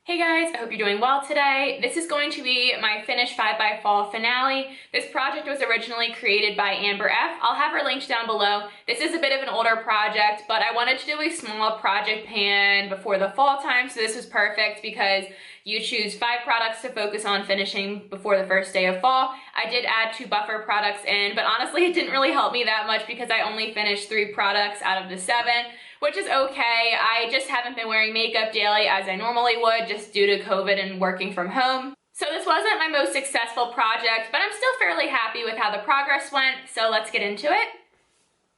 Hey guys, I hope you're doing well today. This is going to be my Finish 5 by Fall finale. This project was originally created by Amber F. I'll have her linked down below. This is a bit of an older project, but I wanted to do a small project pan before the fall time, so this was perfect because you choose 5 products to focus on finishing before the first day of fall. I did add 2 buffer products in, but honestly it didn't really help me that much because I only finished 3 products out of the 7. Which is okay. I just haven't been wearing makeup daily as I normally would just due to COVID and working from home. So this wasn't my most successful project, but I'm still fairly happy with how the progress went, so let's get into it.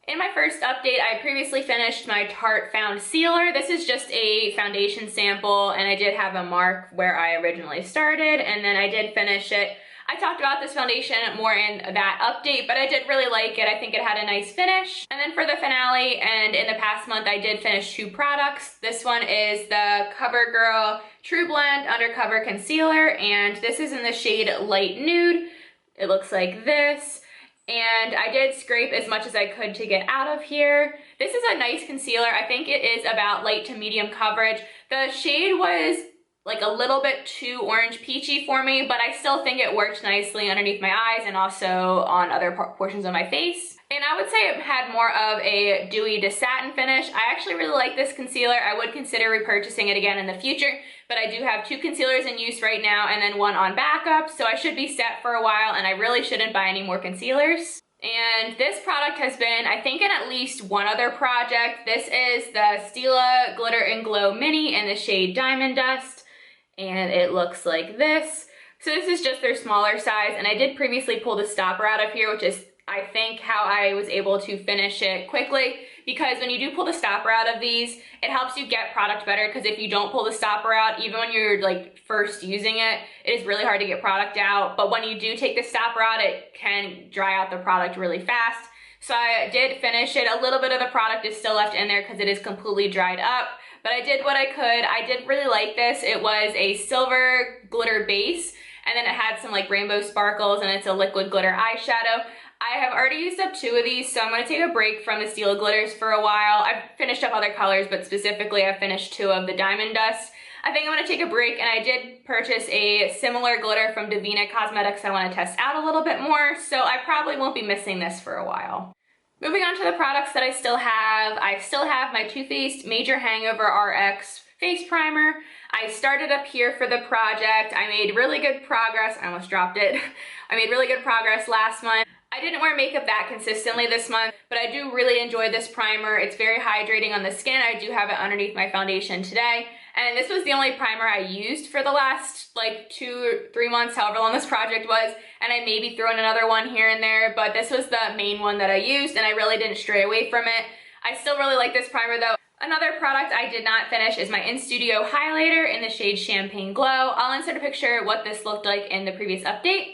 In my first update, I previously finished my Tarte Foundcealer. This is just a foundation sample, and I did have a mark where I originally started, and then I did finish it. I talked about this foundation more in that update, but I did really like it. I think it had a nice finish. And then for the finale, and in the past month, I did finish 2 products. This one is the Covergirl Trublend Undercover Concealer, and this is in the shade Light Nude. It looks like this. And I did scrape as much as I could to get out of here. This is a nice concealer. I think it is about light to medium coverage. The shade was like a little bit too orange peachy for me, but I still think it worked nicely underneath my eyes and also on other portions of my face. And I would say it had more of a dewy to satin finish. I actually really like this concealer. I would consider repurchasing it again in the future, but I do have 2 concealers in use right now and then 1 on backup, so I should be set for a while and I really shouldn't buy any more concealers. And this product has been, I think, in at least 1 other project. This is the Stila Glitter Glow Mini in the shade Diamond Dust. And it looks like this. So this is just their smaller size, and I did previously pull the stopper out of here, which is, I think, how I was able to finish it quickly, because when you do pull the stopper out of these, it helps you get product better, because if you don't pull the stopper out, even when you're like first using it, it is really hard to get product out, but when you do take the stopper out, it can dry out the product really fast. So I did finish it. A little bit of the product is still left in there because it is completely dried up. But I did what I could. I did really like this. It was a silver glitter base, and then it had some like rainbow sparkles, and it's a liquid glitter eyeshadow. I have already used up 2 of these, so I'm going to take a break from the Stila glitters for a while. I've finished up other colors, but specifically I've finished 2 of the Diamond Dust. I think I'm going to take a break, and I did purchase a similar glitter from Devinah Cosmetics I want to test out a little bit more, so I probably won't be missing this for a while. Moving on to the products that I still have my Faced Major Hangover Rx face primer. I started up here for the project. I made really good progress. I almost dropped it. I made really good progress last month. I didn't wear makeup that consistently this month, but I do really enjoy this primer. It's very hydrating on the skin. I do have it underneath my foundation today. And this was the only primer I used for the last like 2 or 3 months, however long this project was. And I maybe threw in another one here and there, but this was the main one that I used, and I really didn't stray away from it. I still really like this primer though. Another product I did not finish is my In Studio highlighter in the shade Champagne Glow. I'll insert a picture of what this looked like in the previous update.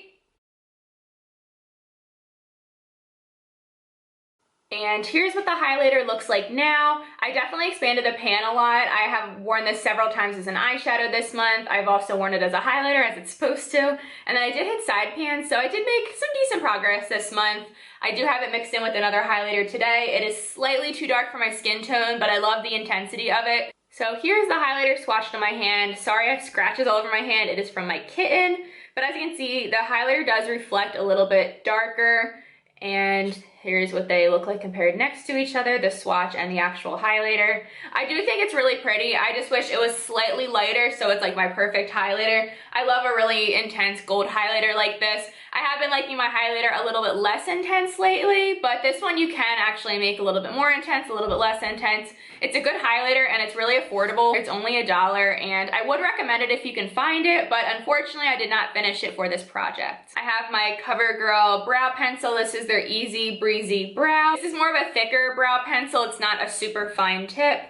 And here's what the highlighter looks like now. I definitely expanded the pan a lot. I have worn this several times as an eyeshadow this month. I've also worn it as a highlighter, as it's supposed to. And then I did hit side pans, so I did make some decent progress this month. I do have it mixed in with another highlighter today. It is slightly too dark for my skin tone, but I love the intensity of it. So here's the highlighter swatched on my hand. Sorry I have scratches all over my hand. It is from my kitten. But as you can see, the highlighter does reflect a little bit darker. And here's what they look like compared next to each other, the swatch and the actual highlighter. I do think it's really pretty. I just wish it was slightly lighter, so it's like my perfect highlighter. I love a really intense gold highlighter like this. I have been liking my highlighter a little bit less intense lately, but this one you can actually make a little bit more intense, a little bit less intense. It's a good highlighter and it's really affordable. It's only $1, and I would recommend it if you can find it, but unfortunately I did not finish it for this project. I have my Covergirl brow pencil. This is their Easy Breezy Brow. This is more of a thicker brow pencil. It's not a super fine tip,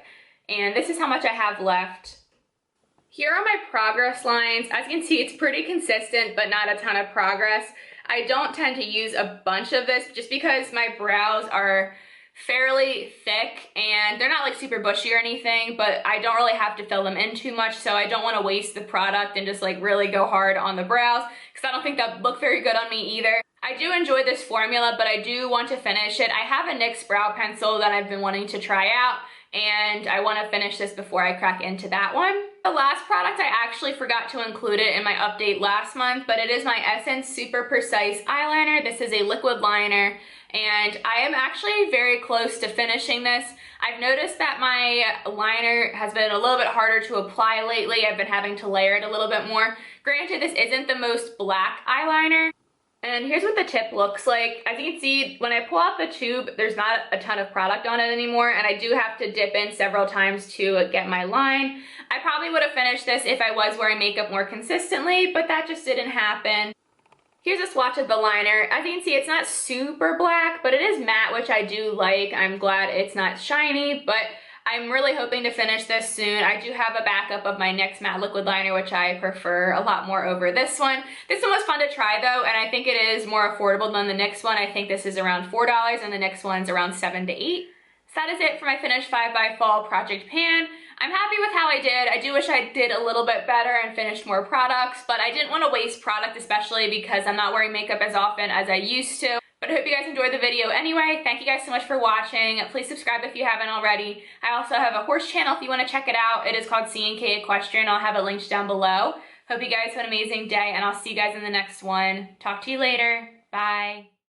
and this is how much I have left. Here are my progress lines. As you can see, it's pretty consistent, but not a ton of progress. I don't tend to use a bunch of this just because my brows are fairly thick and they're not like super bushy or anything, but I don't really have to fill them in too much, so I don't want to waste the product and just like really go hard on the brows because I don't think that would look very good on me either. I do enjoy this formula, but I do want to finish it. I have a NYX brow pencil that I've been wanting to try out, and I want to finish this before I crack into that one. The last product, I actually forgot to include it in my update last month, but it is my Essence Super Precise Eyeliner. This is a liquid liner, and I am actually very close to finishing this. I've noticed that my liner has been a little bit harder to apply lately. I've been having to layer it a little bit more. Granted, this isn't the most black eyeliner. And here's what the tip looks like. As you can see, when I pull out the tube, there's not a ton of product on it anymore, and I do have to dip in several times to get my line. I probably would have finished this if I was wearing makeup more consistently, but that just didn't happen. Here's a swatch of the liner. As you can see, it's not super black, but it is matte, which I do like. I'm glad it's not shiny, but I'm really hoping to finish this soon. I do have a backup of my NYX matte liquid liner, which I prefer a lot more over this one. This one was fun to try though, and I think it is more affordable than the NYX one. I think this is around $4 and the NYX one's around $7 to $8. So that is it for my finished 5x Fall Project Pan. I'm happy with how I did. I do wish I did a little bit better and finished more products, but I didn't want to waste product, especially because I'm not wearing makeup as often as I used to. But I hope you guys enjoyed the video anyway. Thank you guys so much for watching. Please subscribe if you haven't already. I also have a horse channel if you want to check it out. It is called C&K Equestrian. I'll have it linked down below. Hope you guys have an amazing day, and I'll see you guys in the next one. Talk to you later. Bye.